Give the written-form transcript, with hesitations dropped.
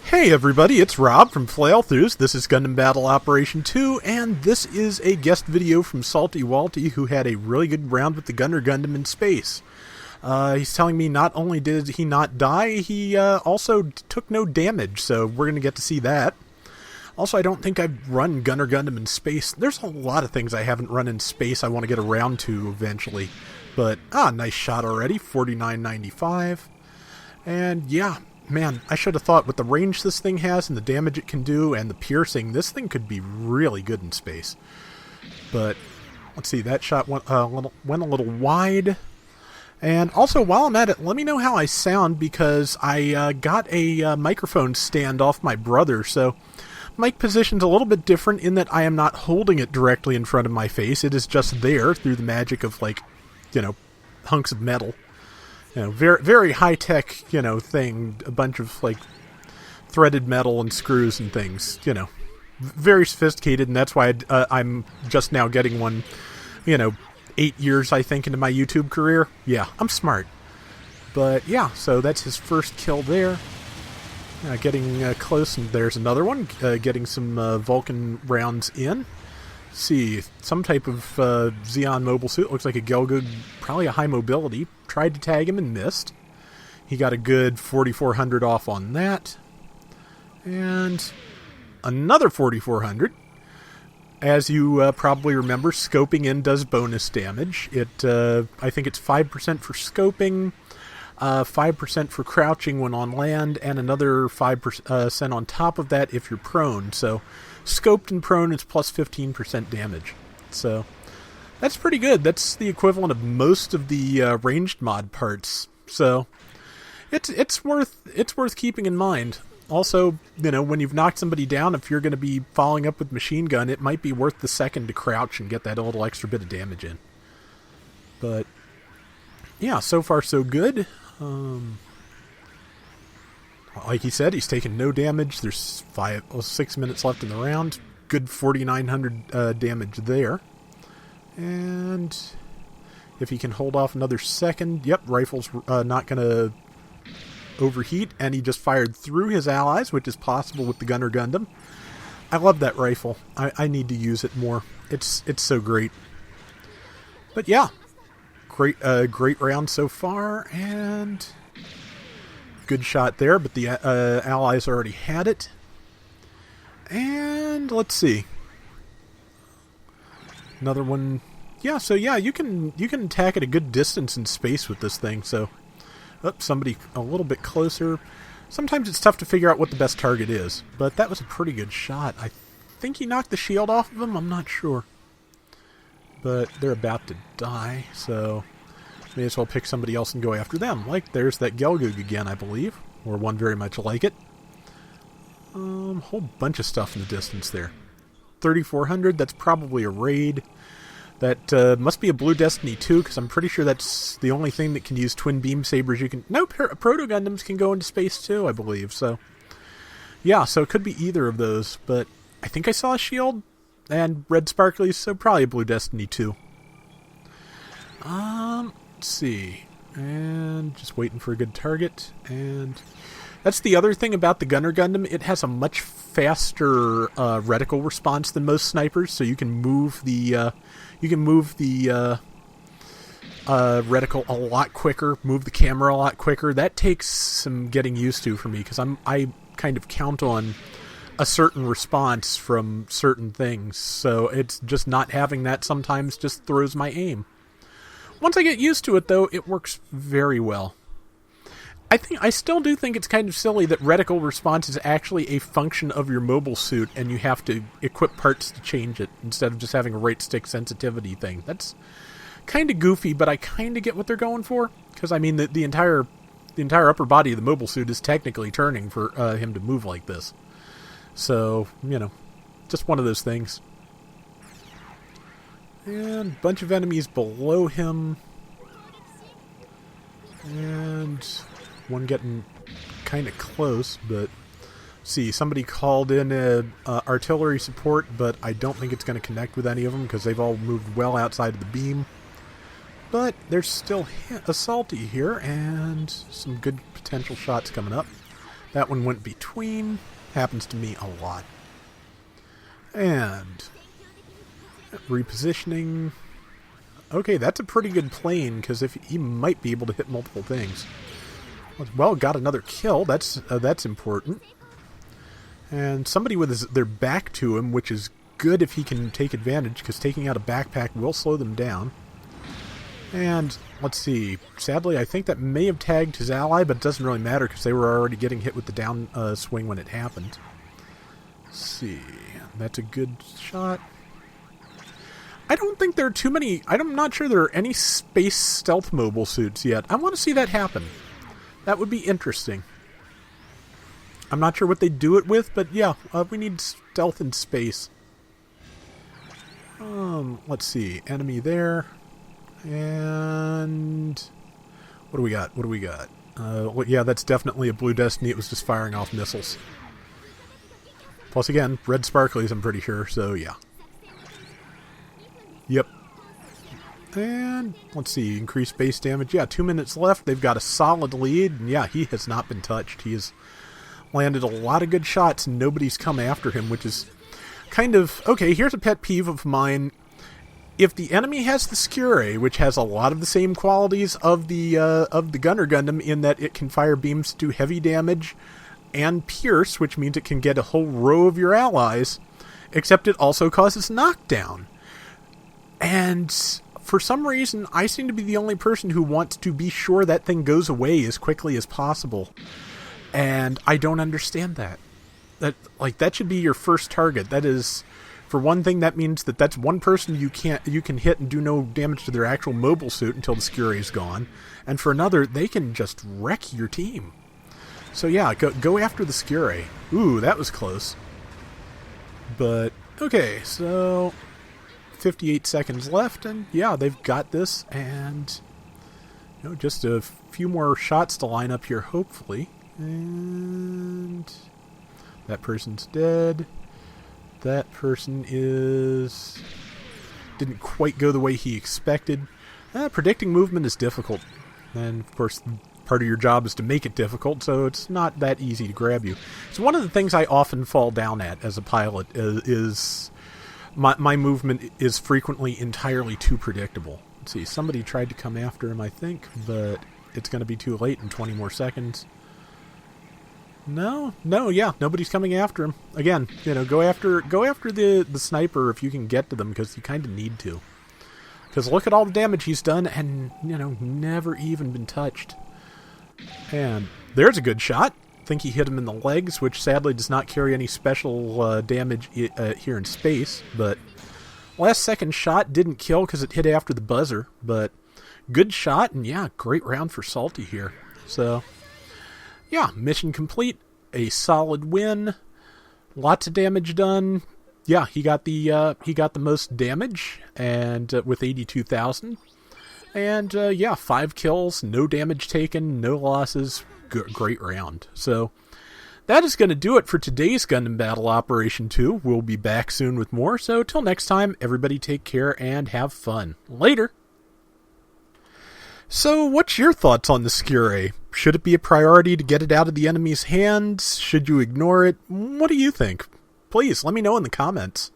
Hey everybody, it's Rob from Flailthroughs. This is Gundam Battle Operation 2, and this is a guest video from Salty Walty, who had a really good round with the Gunner Gundam in space. He's telling me not only did he not die, he also took no damage, so we're going to get to see that. Also, I don't think I've run Gunner Gundam in space. There's a lot of things I haven't run in space I want to get around to eventually. But, nice shot already, 49.95. And yeah, man, I should have thought with the range this thing has and the damage it can do and the piercing, this thing could be really good in space. But, let's see, that shot went a little wide. And also, while I'm at it, let me know how I sound, because I got a microphone stand off my brother, so mic position's a little bit different in that I am not holding it directly in front of my face. It is just there through the magic of, like, hunks of metal. Very, very high-tech, thing. A bunch of, like, threaded metal and screws and things, Very sophisticated, and that's why I'm just now getting one, 8 years, I think, into my YouTube career. Yeah, I'm smart. But, yeah, so that's his first kill there. Getting close, and there's another one. Getting some Vulcan rounds in. See, some type of Xeon mobile suit. Looks like a Gelgoog, probably a high mobility. Tried to tag him and missed. He got a good 4,400 off on that. And another 4,400. As you probably remember, scoping in does bonus damage. I think it's 5% for scoping, 5% for crouching when on land, and another 5% on top of that if you're prone. So scoped and prone is plus 15% damage. So that's pretty good. That's the equivalent of most of the ranged mod parts. So it's worth keeping in mind. Also, when you've knocked somebody down, if you're going to be following up with machine gun, it might be worth the second to crouch and get that little extra bit of damage in. But yeah, so far so good. Like he said, he's taken no damage. There's 6 minutes left in the round. Good 4,900 damage there. And if he can hold off another second, yep, rifle's not going to overheat, and he just fired through his allies, which is possible with the Gunner Gundam. I love that rifle. I need to use it more. It's so great. But yeah, great round so far, and good shot there, but the allies already had it. And let's see. Another one. Yeah, so yeah, you can attack at a good distance in space with this thing, so somebody a little bit closer. Sometimes it's tough to figure out what the best target is, but that was a pretty good shot. I think he knocked the shield off of him, I'm not sure. But they're about to die, so may as well pick somebody else and go after them. Like, there's that Gelgoog again, I believe, or one very much like it. Whole bunch of stuff in the distance there. 3,400, that's probably a raid. That must be a Blue Destiny 2, because I'm pretty sure that's the only thing that can use twin beam sabers. You can Proto Gundams can go into space too, I believe. So yeah, so it could be either of those, but I think I saw a shield and red sparklies, so probably a Blue Destiny 2. Let's see, and just waiting for a good target. And that's the other thing about the Gunner Gundam. It has a much faster reticle response than most snipers, so you can move the reticle a lot quicker, move the camera a lot quicker. That takes some getting used to for me, because I kind of count on a certain response from certain things, so it's just not having that sometimes just throws my aim. Once I get used to it, though, it works very well. I still do think it's kind of silly that reticle response is actually a function of your mobile suit, and you have to equip parts to change it instead of just having a right stick sensitivity thing. That's kind of goofy, but I kind of get what they're going for, because I mean the entire upper body of the mobile suit is technically turning for him to move like this. So just one of those things. And a bunch of enemies below him, and one getting kind of close, but see, somebody called in artillery support, but I don't think it's going to connect with any of them because they've all moved well outside of the beam. But there's still a Salty here, and some good potential shots coming up. That one went between. Happens to me a lot. And repositioning. Okay, that's a pretty good plane, because if he might be able to hit multiple things. Well, got another kill. That's important. And somebody with their back to him, which is good if he can take advantage, because taking out a backpack will slow them down. And let's see. Sadly, I think that may have tagged his ally, but it doesn't really matter because they were already getting hit with the down swing when it happened. Let's see. That's a good shot. I don't think there are too many... I'm not sure there are any space stealth mobile suits yet. I want to see that happen. That would be interesting. I'm not sure what they do it with, but yeah, we need stealth in space. Let's see. Enemy there. And what do we got? Well, yeah, that's definitely a Blue Destiny. It was just firing off missiles. Plus, again, red sparklies, I'm pretty sure, so yeah. Yep. And let's see, increased base damage. Yeah, 2 minutes left. They've got a solid lead. And yeah, he has not been touched. He has landed a lot of good shots, and nobody's come after him, which is kind of... Okay, here's a pet peeve of mine. If the enemy has the Skure, which has a lot of the same qualities of the Gunner Gundam in that it can fire beams to do heavy damage and pierce, which means it can get a whole row of your allies, except it also causes knockdown. And for some reason, I seem to be the only person who wants to be sure that thing goes away as quickly as possible. And I don't understand that. That should be your first target. That is... For one thing, that means that that's one person you can hit and do no damage to their actual mobile suit until the Skure is gone. And for another, they can just wreck your team. So yeah, go after the Skure. Ooh, that was close. But, okay, so 58 seconds left, and yeah, they've got this, and just a few more shots to line up here, hopefully. And that person's dead. That person didn't quite go the way he expected. Predicting movement is difficult. And, of course, part of your job is to make it difficult, so it's not that easy to grab you. So one of the things I often fall down at as a pilot is my movement is frequently entirely too predictable. Let's see, somebody tried to come after him, I think, but it's going to be too late in 20 more seconds. No, yeah, nobody's coming after him. Again, go after the sniper if you can get to them, because you kind of need to. Because look at all the damage he's done, and, never even been touched. And there's a good shot. I think he hit him in the legs, which sadly does not carry any special damage here in space. But last second shot didn't kill because it hit after the buzzer. But good shot, and yeah, great round for Salty here. So... yeah, mission complete. A solid win. Lots of damage done. Yeah, he got the most damage, and with 82,000. And yeah, 5 kills, no damage taken, no losses. Great round. So that is going to do it for today's Gundam Battle Operation 2. We'll be back soon with more. So till next time, everybody take care and have fun. Later. So, what's your thoughts on the Skure? Should it be a priority to get it out of the enemy's hands? Should you ignore it? What do you think? Please, let me know in the comments.